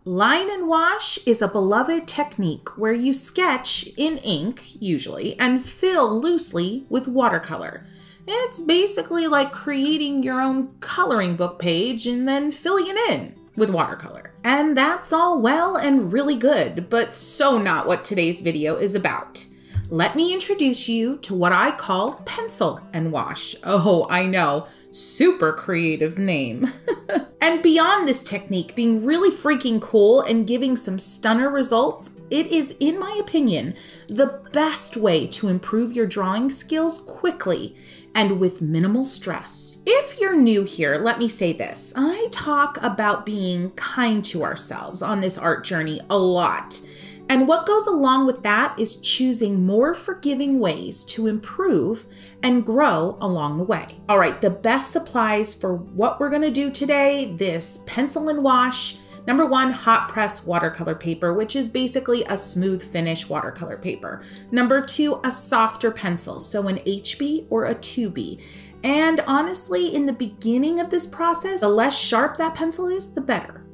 Line and wash is a beloved technique where you sketch in ink, usually, and fill loosely with watercolor. It's basically like creating your own coloring book page and then filling it in with watercolor. And that's all well and really good, but so not what today's video is about. Let me introduce you to what I call pencil and wash. Oh, I know, super creative name. And beyond this technique being really freaking cool and giving some stunner results, it is, in my opinion, the best way to improve your drawing skills quickly and with minimal stress. If you're new here, let me say this. I talk about being kind to ourselves on this art journey a lot. And what goes along with that is choosing more forgiving ways to improve and grow along the way. All right, the best supplies for what we're gonna do today, this pencil and wash. Number one, hot press watercolor paper, which is basically a smooth finish watercolor paper. Number two, a softer pencil, so an HB or a 2B. And honestly, in the beginning of this process, the less sharp that pencil is, the better.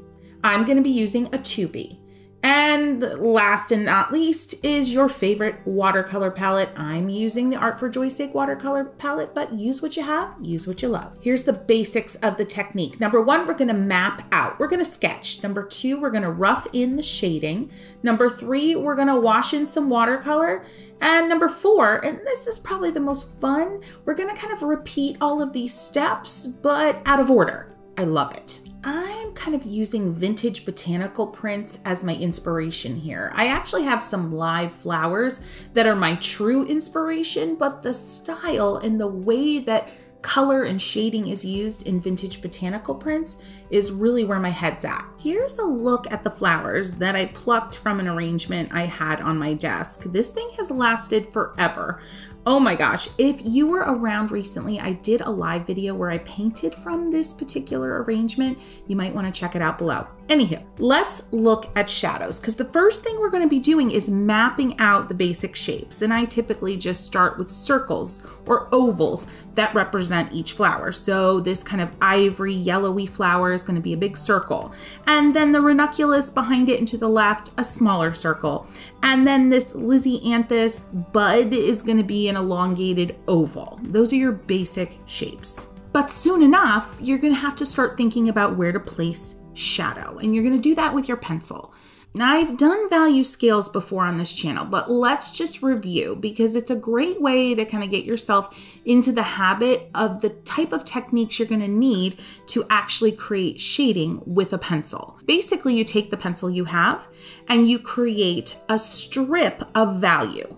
I'm gonna be using a 2B. And last and not least is your favorite watercolor palette. I'm using the Art for Joy's Sake watercolor palette, but use what you have, use what you love. Here's the basics of the technique. Number one, we're gonna map out. We're gonna sketch. Number two, we're gonna rough in the shading. Number three, we're gonna wash in some watercolor. And number four, and this is probably the most fun, we're gonna kind of repeat all of these steps, but out of order. I love it. I'm kind of using vintage botanical prints as my inspiration here. I actually have some live flowers that are my true inspiration, but the style and the way that color and shading is used in vintage botanical prints is really where my head's at. Here's a look at the flowers that I plucked from an arrangement I had on my desk. This thing has lasted forever. Oh my gosh, if you were around recently, I did a live video where I painted from this particular arrangement. You might want to check it out below. Anywho, let's look at shadows, because the first thing we're going to be doing is mapping out the basic shapes. And I typically just start with circles or ovals that represent each flower. So this kind of ivory yellowy flower is going to be a big circle. And then the ranunculus behind it and to the left, a smaller circle. And then this Lisianthus bud is going to be an elongated oval. Those are your basic shapes. But soon enough, you're going to have to start thinking about where to place shadow, and you're going to do that with your pencil. Now, I've done value scales before on this channel, but let's just review, because it's a great way to kind of get yourself into the habit of the type of techniques you're going to need to actually create shading with a pencil. Basically, you take the pencil you have and you create a strip of value.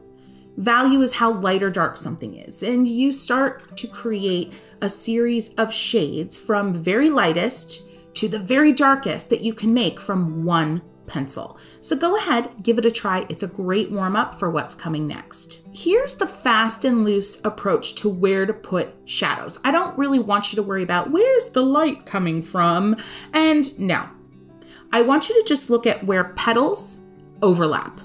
Value is how light or dark something is, and you start to create a series of shades from very lightest to the very darkest that you can make from one pencil. So go ahead, give it a try. It's a great warm-up for what's coming next. Here's the fast and loose approach to where to put shadows. I don't really want you to worry about where's the light coming from, and no. I want you to just look at where petals overlap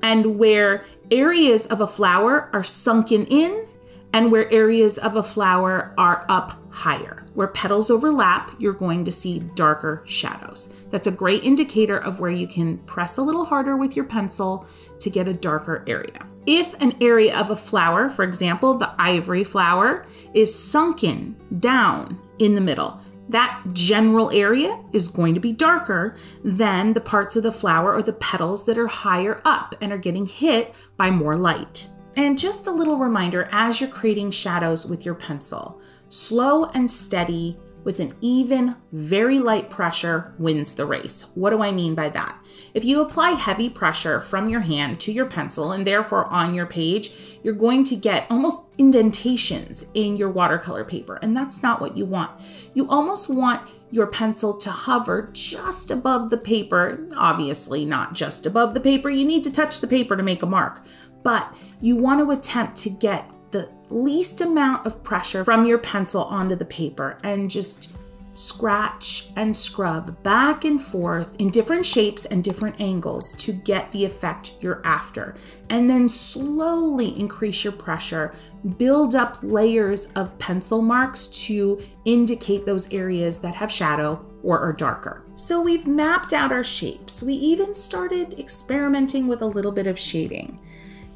and where areas of a flower are sunken in and where areas of a flower are up higher. Where petals overlap, you're going to see darker shadows. That's a great indicator of where you can press a little harder with your pencil to get a darker area. If an area of a flower, for example, the ivory flower, is sunken down in the middle, that general area is going to be darker than the parts of the flower or the petals that are higher up and are getting hit by more light. And just a little reminder, as you're creating shadows with your pencil, slow and steady with an even, very light pressure wins the race. What do I mean by that? If you apply heavy pressure from your hand to your pencil and therefore on your page, you're going to get almost indentations in your watercolor paper, and that's not what you want. You almost want your pencil to hover just above the paper. Obviously not just above the paper. You need to touch the paper to make a mark, but you want to attempt to get the least amount of pressure from your pencil onto the paper and just scratch and scrub back and forth in different shapes and different angles to get the effect you're after. And then slowly increase your pressure, build up layers of pencil marks to indicate those areas that have shadow or are darker. So we've mapped out our shapes. We even started experimenting with a little bit of shading.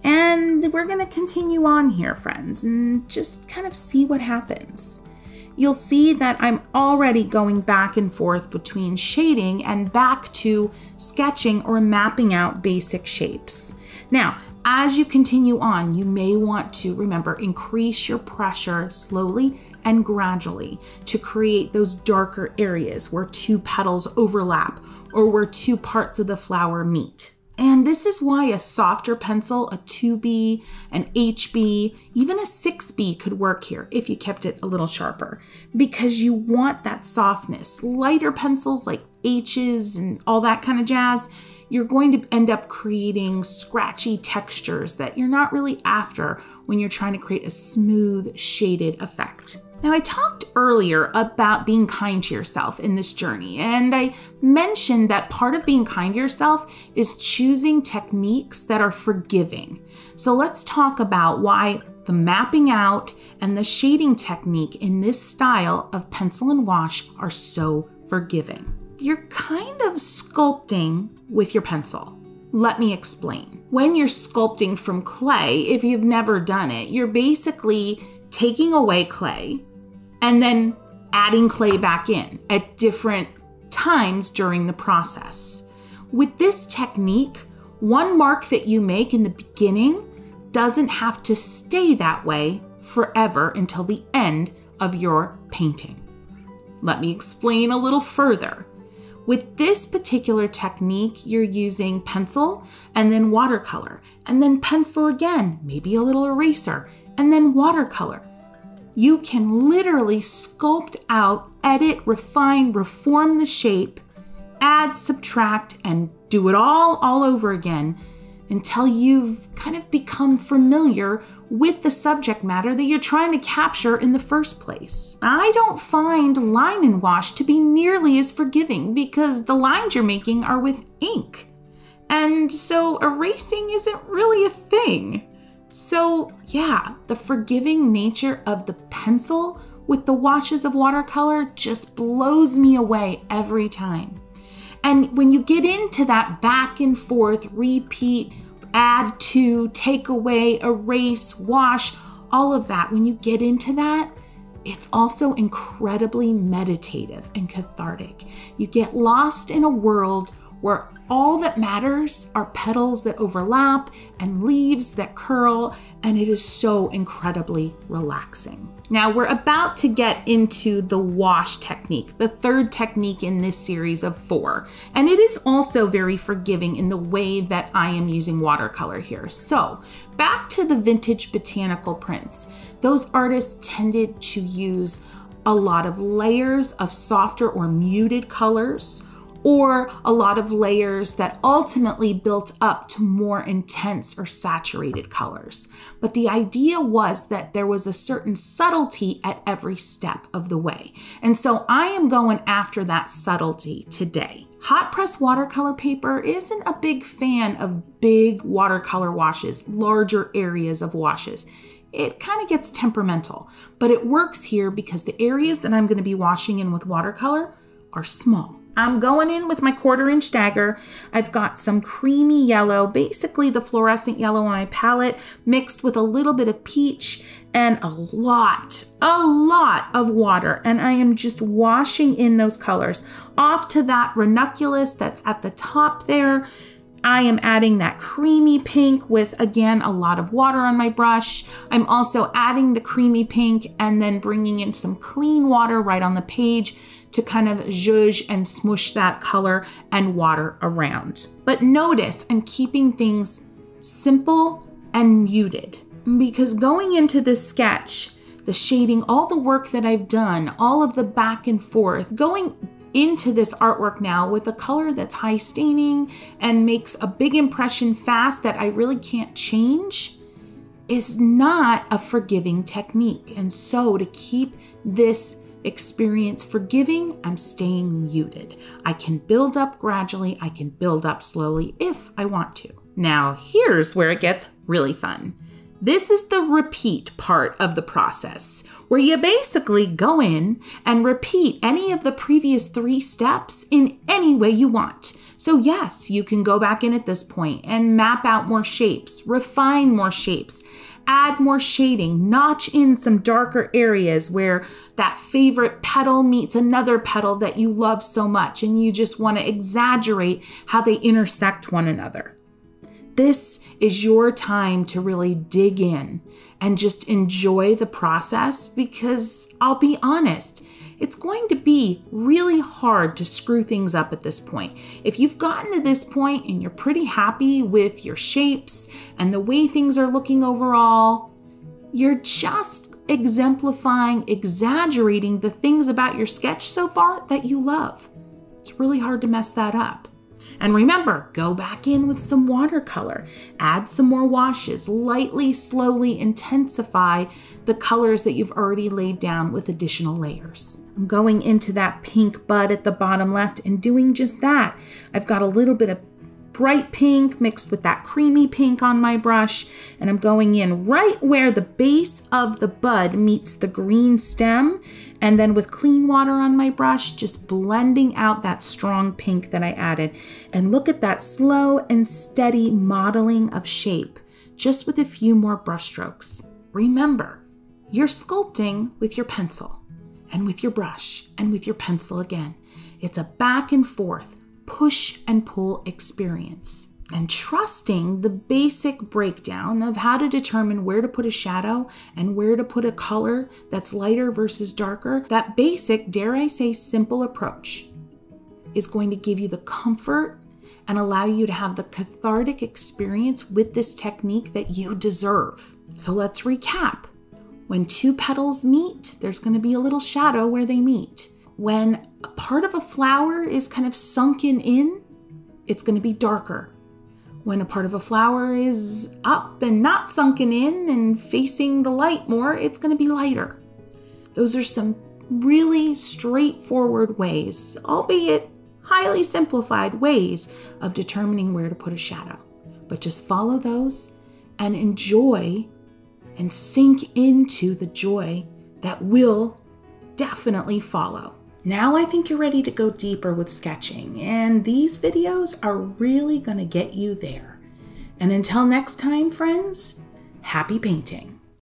And we're gonna continue on here, friends, and just kind of see what happens. You'll see that I'm already going back and forth between shading and back to sketching or mapping out basic shapes. Now, as you continue on, you may want to, remember, increase your pressure slowly and gradually to create those darker areas where two petals overlap or where two parts of the flower meet. And this is why a softer pencil, a 2B, an HB, even a 6B could work here if you kept it a little sharper, because you want that softness. Lighter pencils like H's and all that kind of jazz, you're going to end up creating scratchy textures that you're not really after when you're trying to create a smooth shaded effect. Now, I talked earlier about being kind to yourself in this journey, and I mentioned that part of being kind to yourself is choosing techniques that are forgiving. So let's talk about why the mapping out and the shading technique in this style of pencil and wash are so forgiving. You're kind of sculpting with your pencil. Let me explain. When you're sculpting from clay, if you've never done it, you're basically taking away clay and then adding clay back in at different times during the process. With this technique, one mark that you make in the beginning doesn't have to stay that way forever until the end of your painting. Let me explain a little further. With this particular technique, you're using pencil and then watercolor, and then pencil again, maybe a little eraser, and then watercolor. You can literally sculpt out, edit, refine, reform the shape, add, subtract, and do it all over again until you've kind of become familiar with the subject matter that you're trying to capture in the first place. I don't find line and wash to be nearly as forgiving because the lines you're making are with ink. And so erasing isn't really a thing. So yeah, the forgiving nature of the pencil with the washes of watercolor just blows me away every time. And when you get into that back and forth, repeat, add to, take away, erase, wash, all of that, when you get into that, it's also incredibly meditative and cathartic. You get lost in a world where all that matters are petals that overlap and leaves that curl, and it is so incredibly relaxing. Now we're about to get into the wash technique, the third technique in this series of 4. And it is also very forgiving in the way that I am using watercolor here. So back to the vintage botanical prints. Those artists tended to use a lot of layers of softer or muted colors, or a lot of layers that ultimately built up to more intense or saturated colors. But the idea was that there was a certain subtlety at every step of the way. And so I am going after that subtlety today. Hot press watercolor paper isn't a big fan of big watercolor washes, larger areas of washes. It kind of gets temperamental, but it works here because the areas that I'm going to be washing in with watercolor are small. I'm going in with my 1/4-inch dagger. I've got some creamy yellow, basically the fluorescent yellow on my palette, mixed with a little bit of peach and a lot of water. And I am just washing in those colors. Off to that ranunculus that's at the top there, I am adding that creamy pink with, again, a lot of water on my brush. I'm also adding the creamy pink and then bringing in some clean water right on the page to kind of zhuzh and smush that color and water around. But notice I'm keeping things simple and muted, because going into this sketch, the shading, all the work that I've done, all of the back and forth, going into this artwork now with a color that's high staining and makes a big impression fast that I really can't change, is not a forgiving technique. And so to keep this experience forgiving, I'm staying muted. I can build up gradually, I can build up slowly if I want to. Now here's where it gets really fun. This is the repeat part of the process, where you basically go in and repeat any of the previous 3 steps in any way you want. So yes, you can go back in at this point and map out more shapes, refine more shapes, add more shading, notch in some darker areas where that favorite petal meets another petal that you love so much and you just want to exaggerate how they intersect one another. This is your time to really dig in and just enjoy the process, because I'll be honest, it's going to be really hard to screw things up at this point. If you've gotten to this point and you're pretty happy with your shapes and the way things are looking overall, you're just exemplifying, exaggerating the things about your sketch so far that you love. It's really hard to mess that up. And remember, go back in with some watercolor, add some more washes, lightly, slowly intensify the colors that you've already laid down with additional layers. I'm going into that pink bud at the bottom left and doing just that. I've got a little bit of bright pink mixed with that creamy pink on my brush, and I'm going in right where the base of the bud meets the green stem, and then with clean water on my brush, just blending out that strong pink that I added. And look at that slow and steady modeling of shape, just with a few more brush strokes. Remember, you're sculpting with your pencil and with your brush and with your pencil again. It's a back and forth, push and pull experience. And trusting the basic breakdown of how to determine where to put a shadow and where to put a color that's lighter versus darker, that basic, dare I say, simple approach is going to give you the comfort and allow you to have the cathartic experience with this technique that you deserve. So let's recap. When 2 petals meet, there's going to be a little shadow where they meet. When a part of a flower is kind of sunken in, it's going to be darker. When a part of a flower is up and not sunken in and facing the light more, it's going to be lighter. Those are some really straightforward ways, albeit highly simplified ways of determining where to put a shadow. But just follow those and enjoy and sink into the joy that will definitely follow. Now I think you're ready to go deeper with sketching, and these videos are really going to get you there. And until next time, friends, happy painting.